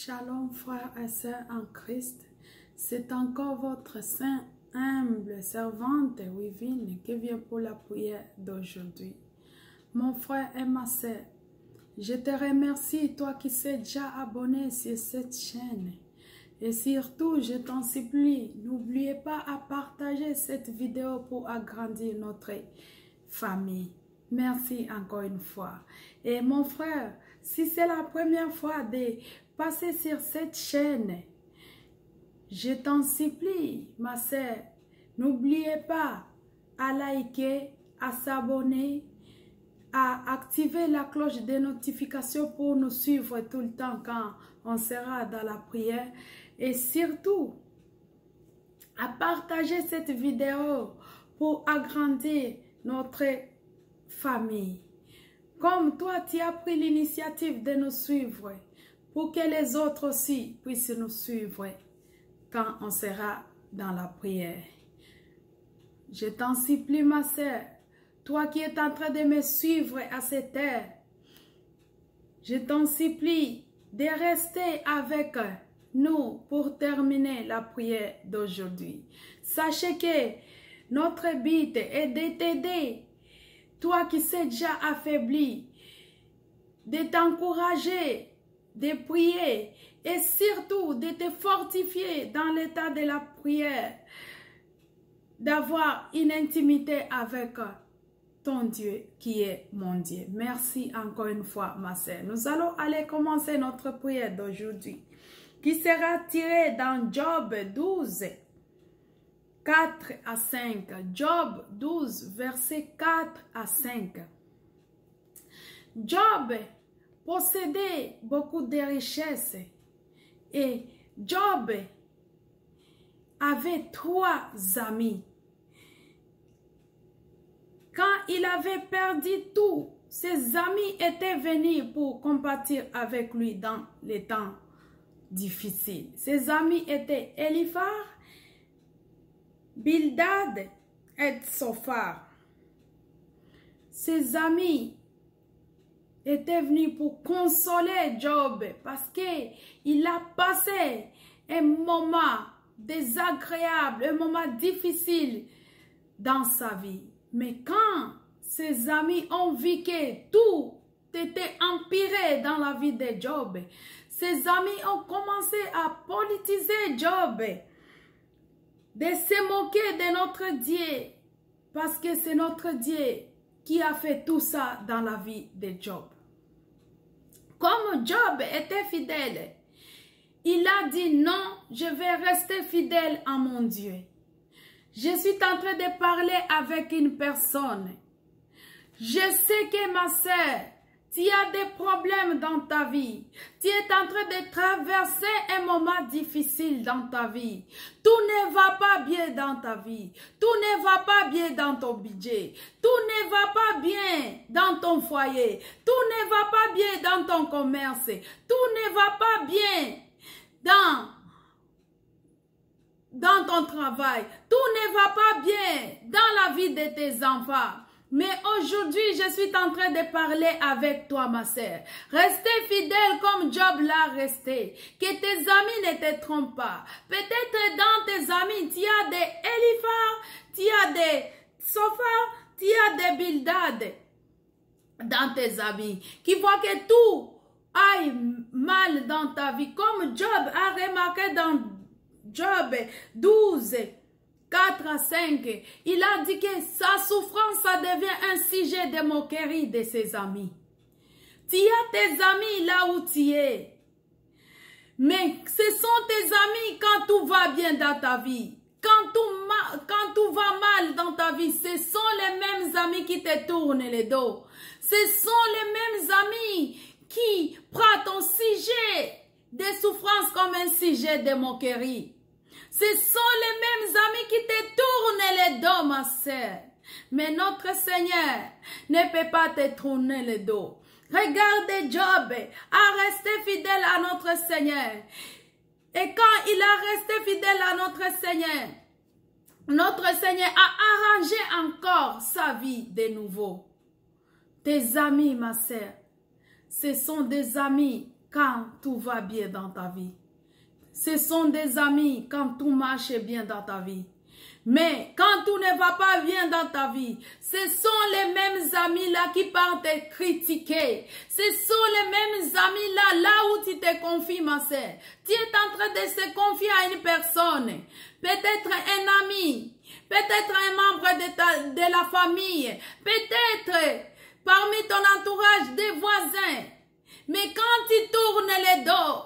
Shalom frères et sœurs en Christ, c'est encore votre saint, humble servante Wivine qui vient pour la prière d'aujourd'hui. Mon frère et ma sœur, je te remercie, toi qui sais déjà abonné sur cette chaîne. Et surtout, je t'en supplie, n'oubliez pas à partager cette vidéo pour agrandir notre famille. Merci encore une fois. Et mon frère, si c'est la première fois de passer sur cette chaîne, je t'en supplie, ma sœur, n'oubliez pas à liker, à s'abonner, à activer la cloche de notification pour nous suivre tout le temps quand on sera dans la prière. Et surtout, à partager cette vidéo pour agrandir notre famille. Comme toi, tu as pris l'initiative de nous suivre, pour que les autres aussi puissent nous suivre quand on sera dans la prière. Je t'en supplie, ma sœur, toi qui es en train de me suivre à cette heure, je t'en supplie de rester avec nous pour terminer la prière d'aujourd'hui. Sachez que notre but est de t'aider, toi qui sais déjà affaibli, de t'encourager, de prier et surtout de te fortifier dans l'état de la prière, d'avoir une intimité avec ton Dieu qui est mon Dieu. Merci encore une fois, ma sœur. Nous allons aller commencer notre prière d'aujourd'hui, qui sera tirée dans Job 12, 4 à 5. Job 12, versets 4 à 5. Job possédait beaucoup de richesses et Job avait 3 amis. Quand il avait perdu tout, ses amis étaient venus pour compatir avec lui dans les temps difficiles. Ses amis étaient Eliphaz, Bildad et Sophar. Ses amis étaient venus pour consoler Job parce qu'il a passé un moment désagréable, un moment difficile dans sa vie. Mais quand ses amis ont vu que tout était empiré dans la vie de Job, ses amis ont commencé à politiser Job, de se moquer de notre Dieu, parce que c'est notre Dieu qui a fait tout ça dans la vie de Job. Comme Job était fidèle, il a dit non, je vais rester fidèle à mon Dieu. Je suis en train de parler avec une personne. Je sais que ma sœur, tu as des problèmes dans ta vie. Tu es en train de traverser un moment difficile dans ta vie. Tout ne va pas bien dans ta vie. Tout ne va pas bien dans ton budget. Tout ne va pas bien dans ton foyer. Tout ne va pas bien dans ton commerce. Tout ne va pas bien dans ton travail. Tout ne va pas bien dans la vie de tes enfants. Mais aujourd'hui, je suis en train de parler avec toi, ma sœur. Restez fidèle comme Job l'a resté. Que tes amis ne te trompent pas. Peut-être dans tes amis, tu as des Eliphaz, tu as des Sophar, tu as des Bildad dans tes amis, qui voient que tout aille mal dans ta vie. Comme Job a remarqué dans Job 12, 4 à 5, il a dit que sa souffrance, ça devient un sujet de moquerie de ses amis. Tu as tes amis là où tu es. Mais ce sont tes amis quand tout va bien dans ta vie. Quand tout va mal dans ta vie, ce sont les mêmes amis qui te tournent le dos. Ce sont les mêmes amis qui prennent ton sujet de souffrance comme un sujet de moquerie. Ce sont les mêmes amis qui te tournent le dos, ma sœur. Mais notre Seigneur ne peut pas te tourner le dos. Regardez Job a resté fidèle à notre Seigneur. Et quand il a resté fidèle à notre Seigneur a arrangé encore sa vie de nouveau. Tes amis, ma sœur, ce sont des amis quand tout va bien dans ta vie. Ce sont des amis quand tout marche bien dans ta vie. Mais quand tout ne va pas bien dans ta vie, ce sont les mêmes amis-là qui partent te critiquer. Ce sont les mêmes amis-là, là où tu te confies, ma sœur. Tu es en train de se confier à une personne, peut-être un ami, peut-être un membre de la famille, peut-être parmi ton entourage des voisins. Mais quand tu tournes les dos,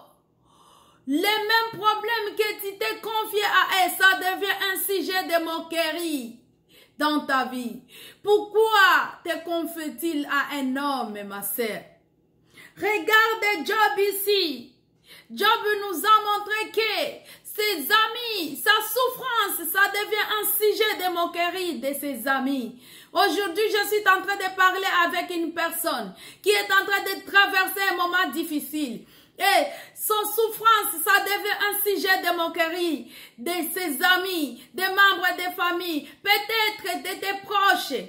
les mêmes problèmes que tu t'es confié à eux, ça devient un sujet de moquerie dans ta vie. Pourquoi te confies-tu à un homme, ma sœur? Regarde Job ici. Job nous a montré que ses amis, sa souffrance, ça devient un sujet de moquerie de ses amis. Aujourd'hui, je suis en train de parler avec une personne qui est en train de traverser un moment difficile. Et son souffrance, ça devient un sujet de moquerie de ses amis, des membres de famille, peut-être de tes proches.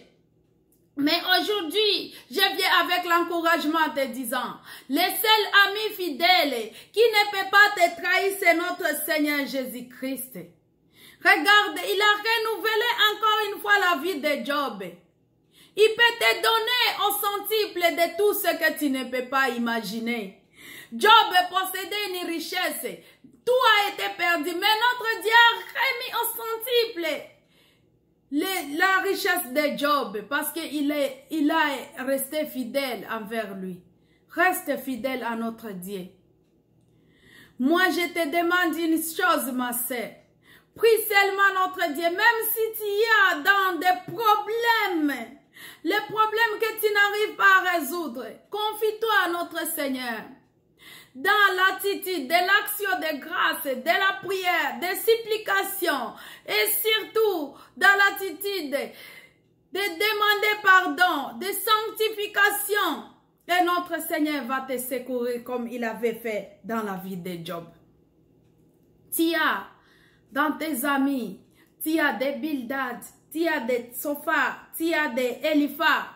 Mais aujourd'hui, je viens avec l'encouragement te disant, le seul ami fidèle qui ne peut pas te trahir, c'est notre Seigneur Jésus-Christ. Regarde, il a renouvelé encore une fois la vie de Job. Il peut te donner au centuple de tout ce que tu ne peux pas imaginer. Job possédait une richesse. Tout a été perdu. Mais notre Dieu a remis au centuple la richesse de Job. Parce qu'il a resté fidèle envers lui. Reste fidèle à notre Dieu. Moi, je te demande une chose, ma sœur. Prie seulement notre Dieu. Même si tu y as dans des problèmes, les problèmes que tu n'arrives pas à résoudre, confie-toi à notre Seigneur. Dans l'attitude de l'action de grâce, de la prière, des supplications et surtout dans l'attitude de demander pardon, de sanctification. Et notre Seigneur va te secourir comme il avait fait dans la vie de Job. Tu as dans tes amis, tu as des Bildad, tu as des Sophar, tu as des Eliphaz,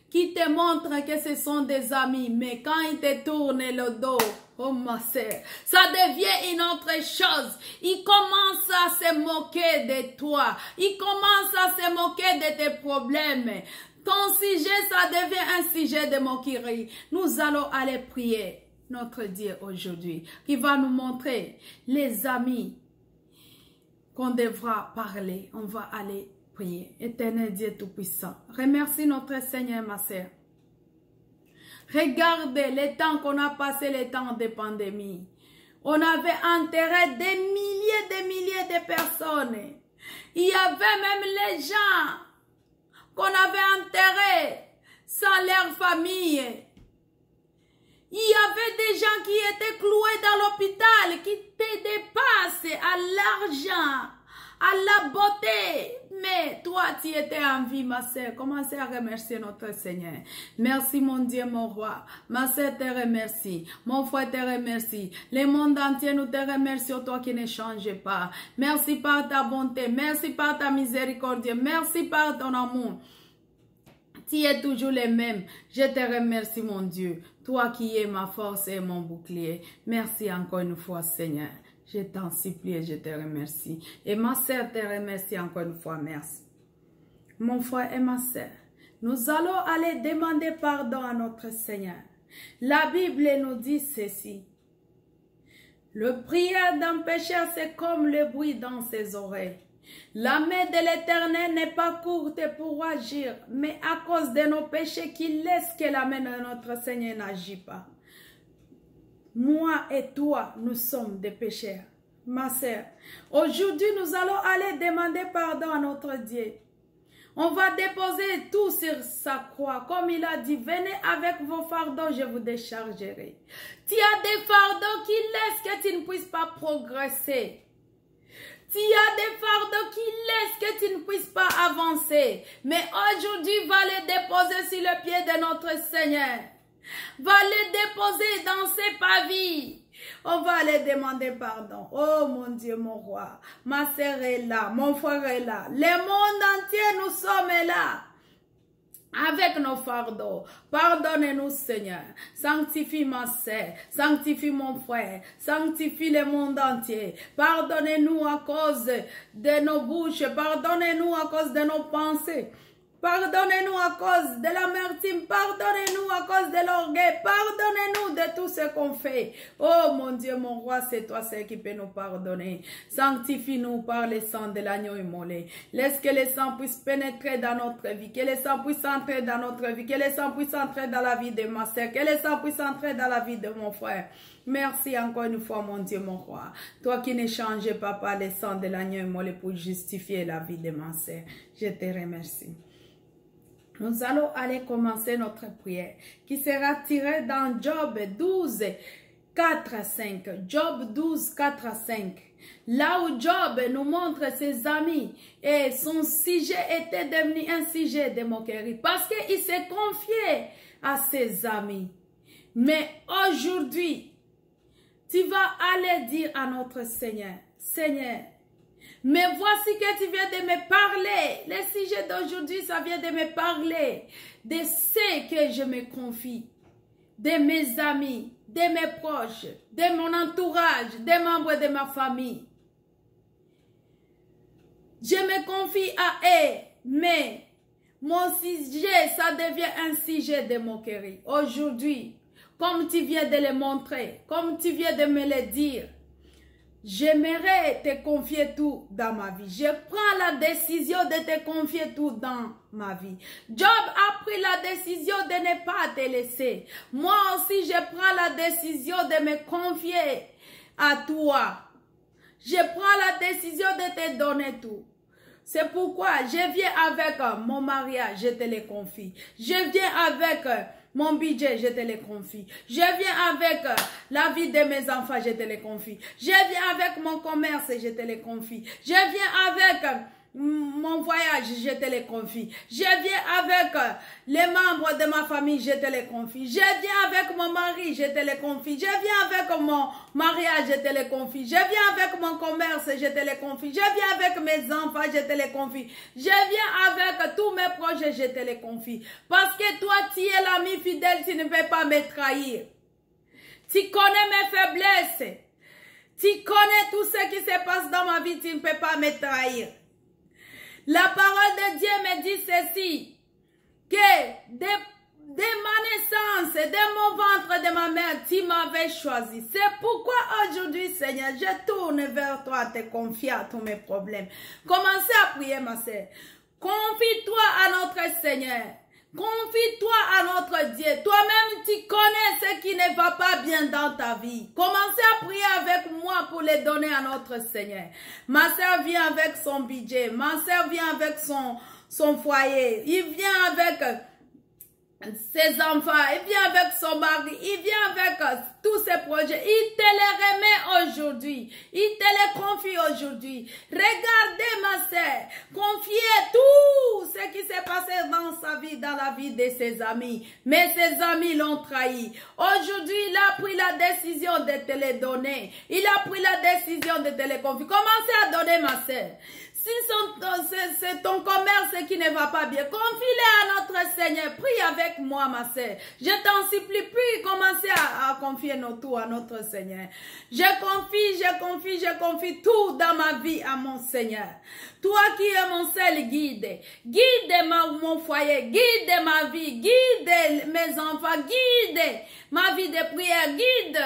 qui te montrent que ce sont des amis, mais quand ils te tournent le dos, oh ma sœur, ça devient une autre chose. Ils commencent à se moquer de toi. Ils commencent à se moquer de tes problèmes. Ton sujet, ça devient un sujet de moquerie. Nous allons aller prier notre Dieu aujourd'hui, qui va nous montrer les amis qu'on devra parler. On va aller prier. Éternel Dieu Tout-Puissant, remercie notre Seigneur, ma sœur. Regarde les temps qu'on a passé, les temps de pandémie. On avait enterré des milliers de personnes. Il y avait même les gens qu'on avait enterrés sans leur famille. Il y avait des gens qui étaient cloués dans l'hôpital, qui te dépassent à l'argent, à la beauté. Mais toi, tu étais en vie, ma sœur. Commencez à remercier notre Seigneur. Merci, mon Dieu, mon roi. Ma sœur te remercie. Mon frère te remercie. Le monde entier nous te remercie, toi qui ne changes pas. Merci par ta bonté. Merci par ta miséricorde. Merci par ton amour. Tu es toujours le même. Je te remercie, mon Dieu. Toi qui es ma force et mon bouclier. Merci encore une fois, Seigneur. Je t'en supplie et je te remercie. Et ma sœur te remercie encore une fois. Merci. Mon frère et ma sœur, nous allons aller demander pardon à notre Seigneur. La Bible nous dit ceci. Le prière d'un pécheur, c'est comme le bruit dans ses oreilles. La main de l'Éternel n'est pas courte pour agir, mais à cause de nos péchés qu'il laisse que la main de notre Seigneur n'agit pas. Moi et toi, nous sommes des pécheurs. Ma sœur, aujourd'hui, nous allons aller demander pardon à notre Dieu. On va déposer tout sur sa croix. Comme il a dit, venez avec vos fardeaux, je vous déchargerai. Tu as des fardeaux qui laissent que tu ne puisses pas progresser. Tu as des fardeaux qui laissent que tu ne puisses pas avancer. Mais aujourd'hui, va les déposer sur le pied de notre Seigneur. Va les déposer dans ses pavis. On va aller demander pardon. Oh mon Dieu, mon roi. Ma sœur est là. Mon frère est là. Le monde entier, nous sommes là. avec nos fardeaux. Pardonnez-nous, Seigneur. Sanctifie ma sœur, sanctifie mon frère, sanctifie le monde entier. Pardonnez-nous à cause de nos bouches, pardonnez-nous à cause de nos pensées. Pardonnez-nous à cause de l'amertume, pardonnez-nous à cause de l'orgueil, pardonnez-nous de tout ce qu'on fait. Oh mon Dieu, mon roi, c'est toi seul qui peut nous pardonner. Sanctifie-nous par le sang de l'agneau immolé. Laisse que le sang puisse pénétrer dans notre vie, que le sang puisse entrer dans notre vie, que le sang puisse entrer dans la vie de ma soeur, que le sang puisse entrer dans la vie de mon frère. Merci encore une fois, mon Dieu, mon roi. Toi qui ne changes pas par le sang de l'agneau immolé pour justifier la vie de ma soeur. Je te remercie. Nous allons aller commencer notre prière qui sera tirée dans Job 12, 4 à 5. Job 12, 4 à 5. Là où Job nous montre ses amis et son sujet était devenu un sujet de moquerie parce qu'il s'est confié à ses amis. Mais aujourd'hui, tu vas aller dire à notre Seigneur, Seigneur, mais voici que tu viens de me parler. Le sujet d'aujourd'hui, ça vient de me parler de ce que je me confie, de mes amis, de mes proches, de mon entourage, des membres de ma famille. Je me confie à eux, mais mon sujet, ça devient un sujet de moquerie. Aujourd'hui, comme tu viens de le montrer, comme tu viens de me le dire, j'aimerais te confier tout dans ma vie. Je prends la décision de te confier tout dans ma vie. Job a pris la décision de ne pas te laisser. Moi aussi, je prends la décision de me confier à toi. Je prends la décision de te donner tout. C'est pourquoi je viens avec mon mariage, je te le confie. Je viens avec mon budget, je te le confie. Je viens avec la vie de mes enfants, je te le confie. Je viens avec mon commerce, je te le confie. Je viens avec mon voyage, je te le confie. Je viens avec les membres de ma famille, je te le confie. Je viens avec mon mari, je te le confie. Je viens avec mon mariage, je te le confie. Je viens avec mon commerce, je te le confie. Je viens avec mes enfants, je te le confie. Je viens avec tous mes projets, je te le confie. Parce que toi, tu es l'ami fidèle, tu ne peux pas me trahir. Tu connais mes faiblesses. Tu connais tout ce qui se passe dans ma vie, tu ne peux pas me trahir. La parole de Dieu me dit ceci, que de ma naissance, de mon ventre, de ma mère, tu m'avais choisi. C'est pourquoi aujourd'hui, Seigneur, je tourne vers toi, te confier à tous mes problèmes. Commencez à prier, ma sœur. Confie-toi à notre Seigneur. Confie-toi à notre Dieu. Toi-même, tu connais ce qui ne va pas bien dans ta vie. Commencez à prier avec moi pour les donner à notre Seigneur. Ma sœur vient avec son budget. Ma sœur vient avec son foyer. Il vient avec ses enfants, il vient avec son mari, il vient avec tous ses projets, il te les remet aujourd'hui, il te les confie aujourd'hui. Regardez ma sœur, confiez tout ce qui s'est passé dans sa vie, dans la vie de ses amis, mais ses amis l'ont trahi. Aujourd'hui, il a pris la décision de te les donner, il a pris la décision de te les confier. Commencez à donner, ma sœur. Si c'est ton commerce qui ne va pas bien, confie-le à notre Seigneur. Prie avec moi, ma sœur. Je t'en supplie, prie, commencez à confier nos tout à notre Seigneur. Je confie tout dans ma vie à mon Seigneur. Toi qui es mon seul guide, guide mon foyer, guide ma vie, guide mes enfants, guide ma vie de prière, guide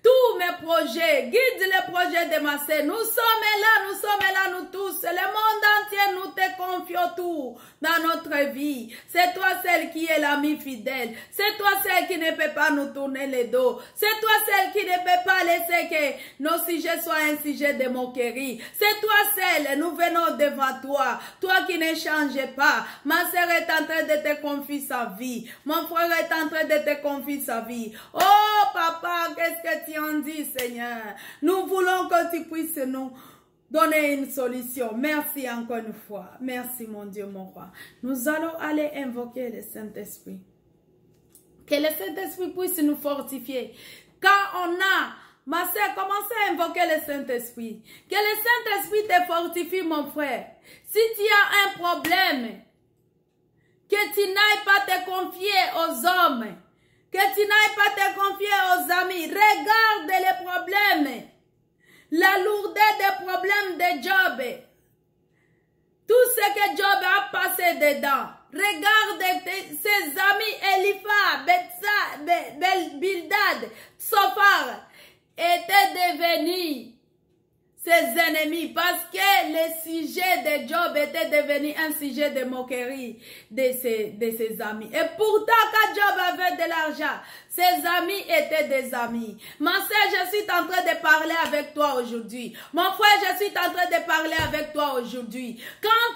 tous mes projets, guide les projets de ma sœur. Nous sommes là, nous tous. Le monde entier, nous te confions tout dans notre vie. C'est toi celle qui est l'ami fidèle. C'est toi celle qui ne peut pas nous tourner le dos. C'est toi celle qui ne peut pas laisser que nos sujets soient un sujet de moquerie. C'est toi celle, nous venons devant toi. Toi qui ne changes pas. Ma sœur est en train de te confier sa vie. Mon frère est en train de te confier sa vie. Oh papa, qu'est-ce que tu en dis, Seigneur? Nous voulons que tu puisses nous donner une solution. Merci encore une fois. Merci mon Dieu, mon roi. Nous allons aller invoquer le Saint-Esprit. Que le Saint-Esprit puisse nous fortifier. Quand on a, ma sœur, commencez à invoquer le Saint-Esprit. Que le Saint-Esprit te fortifie, mon frère. Si tu as un problème que tu n'ailles pas te confier aux hommes, que tu n'ailles pas te confier aux amis. Regarde les problèmes, la lourdeur des problèmes de Job, tout ce que Job a passé dedans. Regarde ses amis Eliphaz, Bildad, Sophar étaient devenus ses ennemis parce que le sujet de Job était devenu un sujet de moquerie de ses amis. Et pourtant, quand Job avait de l'argent, ses amis étaient des amis. Ma soeur, je suis en train de parler avec toi aujourd'hui. Mon frère, je suis en train de parler avec toi aujourd'hui. Quand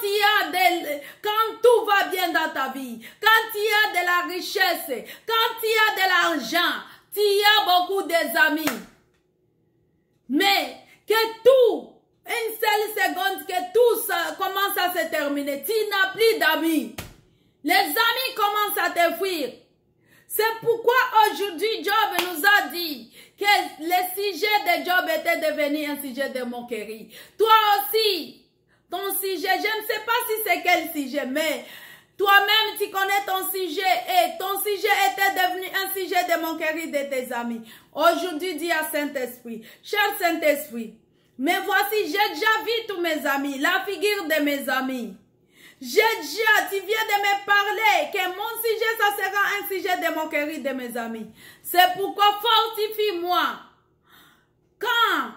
tout va bien dans ta vie, quand il y a de la richesse, quand il y a de l'argent, tu as beaucoup d'amis. Mais que tout, une seule seconde, que tout ça commence à se terminer. Tu n'as plus d'amis. Les amis commencent à te fuir. C'est pourquoi aujourd'hui Job nous a dit que le sujet de Job était devenu un sujet de moquerie. Toi aussi, ton sujet, je ne sais pas si c'est quel sujet, mais toi-même tu connais ton sujet et ton sujet était devenu un sujet de moquerie de tes amis. Aujourd'hui, dis à Saint-Esprit, cher Saint-Esprit, mais voici, j'ai déjà vu tous mes amis, la figure de mes amis. Tu viens de me parler que mon sujet, ça sera un sujet de moquerie de mes amis. C'est pourquoi fortifie-moi. Quand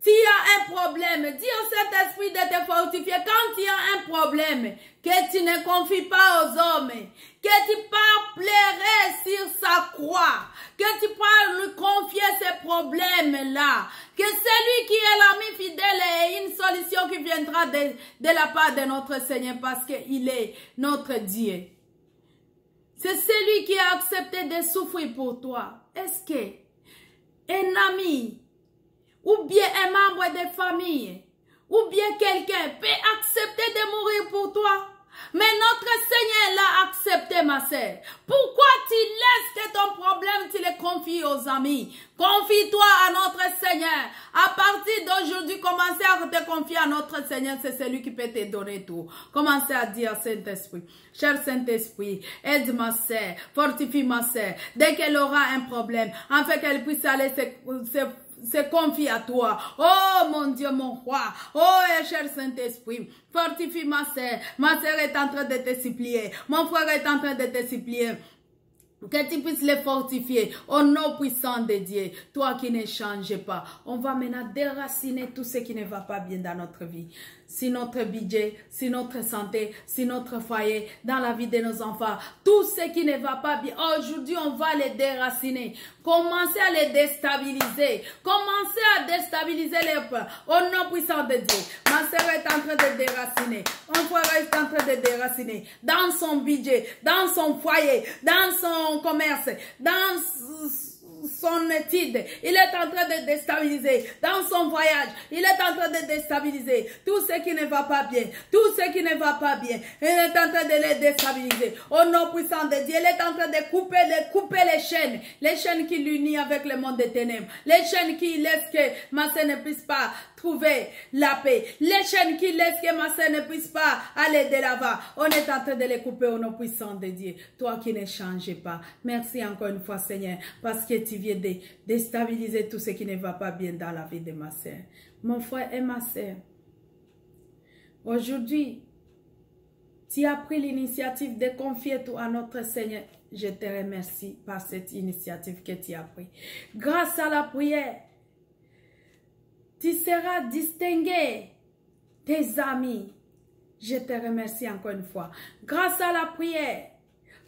tu as un problème, dis au Saint-Esprit de te fortifier. Quand tu as un problème, que tu ne confies pas aux hommes, que tu pleurer sur sa croix, que tu peux lui confier ces problèmes-là, que celui qui est l'ami fidèle est une solution qui viendra de la part de notre Seigneur parce qu'il est notre Dieu. C'est celui qui a accepté de souffrir pour toi. Est-ce que un ami ou bien un membre de famille ou bien quelqu'un peut accepter de mourir pour toi? Mais notre Seigneur l'a accepté, ma sœur. Pourquoi tu laisses que ton problème, tu le confies aux amis? Confie-toi à notre Seigneur. À partir d'aujourd'hui, commencez à te confier à notre Seigneur. C'est celui qui peut te donner tout. Commencez à dire Saint-Esprit, cher Saint-Esprit, aide ma sœur, fortifie ma sœur. Dès qu'elle aura un problème, afin qu'elle puisse aller se confie à toi. Oh mon Dieu, mon roi. Oh cher Saint-Esprit, fortifie ma sœur. Ma sœur est en train de te supplier. Mon frère est en train de te supplier. Que tu puisses les fortifier au nom puissant de Dieu. Toi qui ne changes pas. On va maintenant déraciner tout ce qui ne va pas bien dans notre vie. Si notre budget, si notre santé, si notre foyer, dans la vie de nos enfants, tout ce qui ne va pas bien, aujourd'hui on va les déraciner. Commencez à les déstabiliser. Commencez à déstabiliser les peuples au nom puissant de Dieu. Ma sœur est en train de déraciner. Mon frère est en train de déraciner. Dans son budget, dans son foyer, dans son commerce, dans son étude, il est en train de déstabiliser. Dans son voyage, il est en train de déstabiliser. Tout ce qui ne va pas bien, tout ce qui ne va pas bien, il est en train de les déstabiliser. Au nom puissant de Dieu, il est en train de couper les chaînes qui l'unissent avec le monde des ténèbres, les chaînes qui laissent que ma sœur ne puisse pas trouver la paix, les chaînes qui laissent que ma sœur ne puisse pas aller de l'avant. On est en train de les couper au nom puissant de Dieu. Toi qui ne changes pas. Merci encore une fois, Seigneur, parce que tu viens de déstabiliser tout ce qui ne va pas bien dans la vie de ma sœur. Mon frère et ma sœur, aujourd'hui, tu as pris l'initiative de confier tout à notre Seigneur. Je te remercie par cette initiative que tu as prise. Grâce à la prière, tu seras distingué tes amis. Je te remercie encore une fois. Grâce à la prière,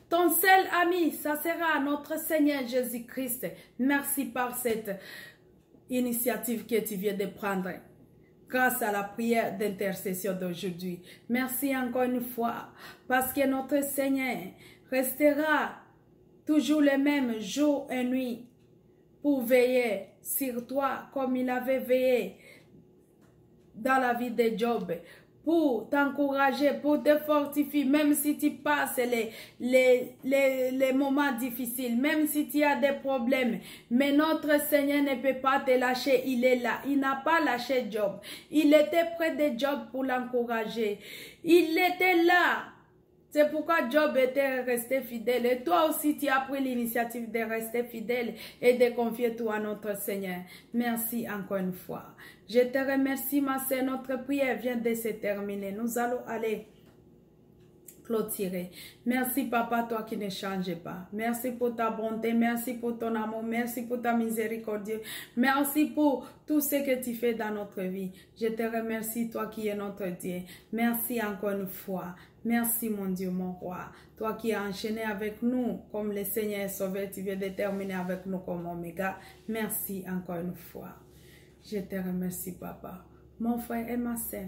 ton seul ami, ça sera notre Seigneur Jésus-Christ. Merci par cette initiative que tu viens de prendre. Grâce à la prière d'intercession d'aujourd'hui. Merci encore une fois. Parce que notre Seigneur restera toujours le même jour et nuit pour veiller sur toi comme il avait veillé dans la vie de Job, pour t'encourager, pour te fortifier, même si tu passes les moments difficiles, même si tu as des problèmes. Mais notre Seigneur ne peut pas te lâcher, il est là. Il n'a pas lâché Job. Il était près de Job pour l'encourager. Il était là C'est pourquoi Job était resté fidèle. Et toi aussi, tu as pris l'initiative de rester fidèle et de confier tout à notre Seigneur. Merci encore une fois. Je te remercie, ma sœur. Notre prière vient de se terminer. Nous allons aller clôturer. Merci, Papa, toi qui ne changes pas. Merci pour ta bonté. Merci pour ton amour. Merci pour ta miséricorde. Merci pour tout ce que tu fais dans notre vie. Je te remercie, toi qui es notre Dieu. Merci encore une fois. Merci, mon Dieu, mon roi. Toi qui as enchaîné avec nous comme le Seigneur est sauvé, tu viens de terminer avec nous comme Oméga. Merci encore une fois. Je te remercie, Papa. Mon frère et ma sœur,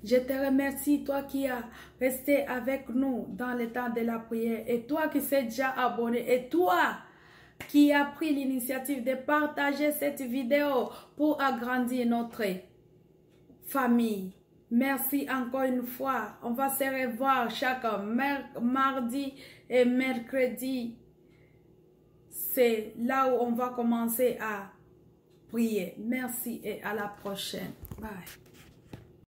je te remercie, toi qui as resté avec nous dans le temps de la prière, et toi qui s'est déjà abonné, et toi qui as pris l'initiative de partager cette vidéo pour agrandir notre famille. Merci encore une fois. On va se revoir chaque mardi et mercredi. C'est là où on va commencer à prier. Merci et à la prochaine. Bye.